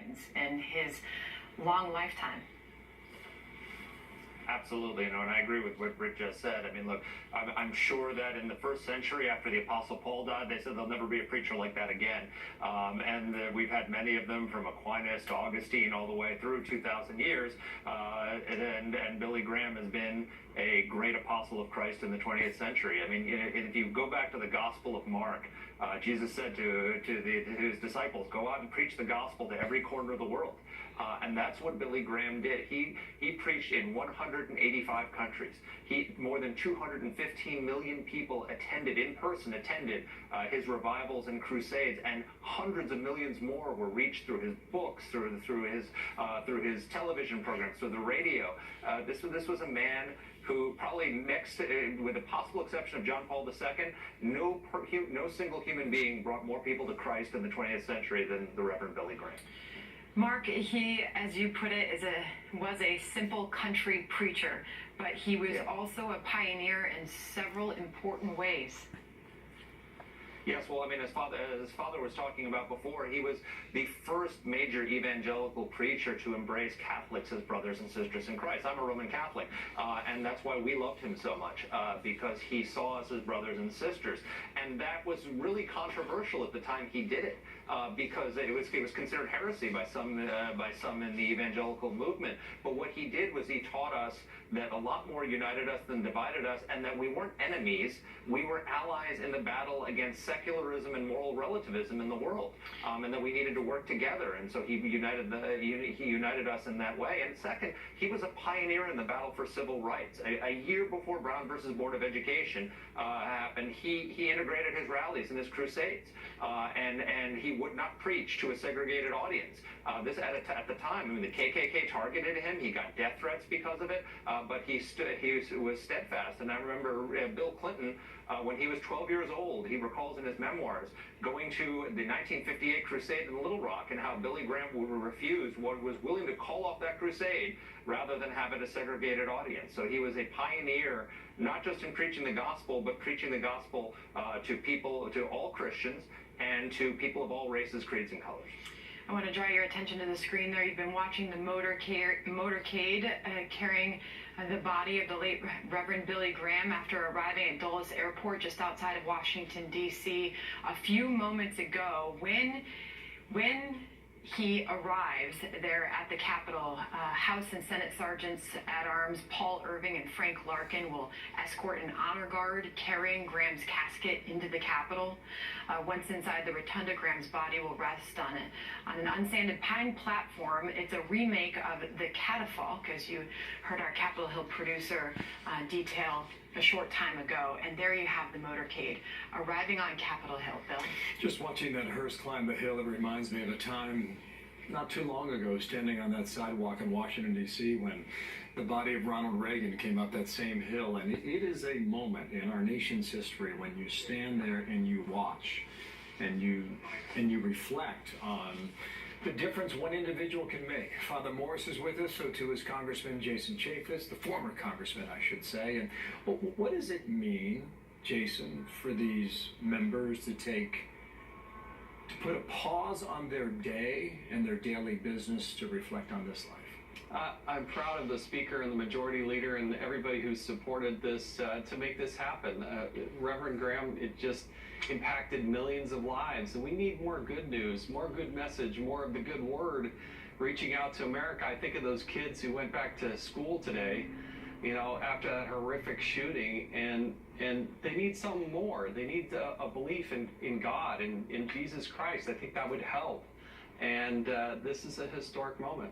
wins in his long lifetime. Absolutely, and I agree with what Rick just said. I mean, look, I'm sure that in the first century, after the Apostle Paul died, they said there'll never be a preacher like that again. We've had many of them, from Aquinas to Augustine, all the way through 2,000 years. And Billy Graham has been a great apostle of Christ in the 20th century. I mean, if you go back to the Gospel of Mark, Jesus said to his disciples, "Go out and preach the gospel to every corner of the world." And that's what Billy Graham did. He preached in 185 countries. More than 215 million people attended his revivals and crusades, and hundreds of millions more were reached through his books, through his television programs, through the radio. This was a man who probably with the possible exception of John Paul II, no single human being brought more people to Christ in the 20th century than the Reverend Billy Graham. Mark, he, as you put it, was a simple country preacher, but he was also a pioneer in several important ways. Yes, well, I mean, as father was talking about before, he was the first major evangelical preacher to embrace Catholics as brothers and sisters in Christ. I'm a Roman Catholic, and that's why we loved him so much, because he saw us as brothers and sisters. And that was really controversial at the time he did it, because it was considered heresy by some in the evangelical movement. But what he did was he taught us that a lot more united us than divided us, and that we weren't enemies. We were allies in the battle against secularism and moral relativism in the world, and that we needed to work together. And so he united us in that way. And second, he was a pioneer in the battle for civil rights. A year before Brown versus Board of Education happened, he integrated his rallies and his crusades, and he would not preach to a segregated audience. This at the time, I mean, the KKK targeted him. He got death threats because of it, but he was steadfast. And I remember Bill Clinton, when he was 12 years old, he recalls in his memoirs going to the 1958 crusade in Little Rock, and how Billy Graham was willing to call off that crusade rather than have it a segregated audience. So he was a pioneer, not just in preaching the gospel, but preaching the gospel to all Christians, and to people of all races, creeds, and colors. I want to draw your attention to the screen there. You've been watching the motorcade carrying the body of the late Reverend Billy Graham after arriving at Dulles Airport just outside of Washington, D.C. a few moments ago. When he arrives there at the Capitol, House and Senate Sergeants at Arms Paul Irving and Frank Larkin will escort an honor guard carrying Graham's casket into the Capitol. Once inside the rotunda, Graham's body will rest on an unsanded pine platform. It's a remake of the catafalque, as you heard our Capitol Hill producer detail a short time ago. And there you have the motorcade arriving on Capitol Hill. Bill? Just watching that hearse climb the hill, it reminds me of a time not too long ago, standing on that sidewalk in Washington, D.C., when the body of Ronald Reagan came up that same hill. And it is a moment in our nation's history when you stand there and you watch and you reflect on the difference one individual can make. Father Morris is with us, so too is Congressman Jason Chaffetz, the former congressman, I should say. And what does it mean, Jason, for these members to put a pause on their day and their daily business to reflect on this life? I'm proud of the Speaker and the Majority Leader and everybody who's supported this to make this happen. Reverend Graham, it just impacted millions of lives, and we need more good news, more good message, more of the good word reaching out to America. I think of those kids who went back to school today, after that horrific shooting, and they need something more. They need a belief in God and in Jesus Christ. I think that would help, and this is a historic moment.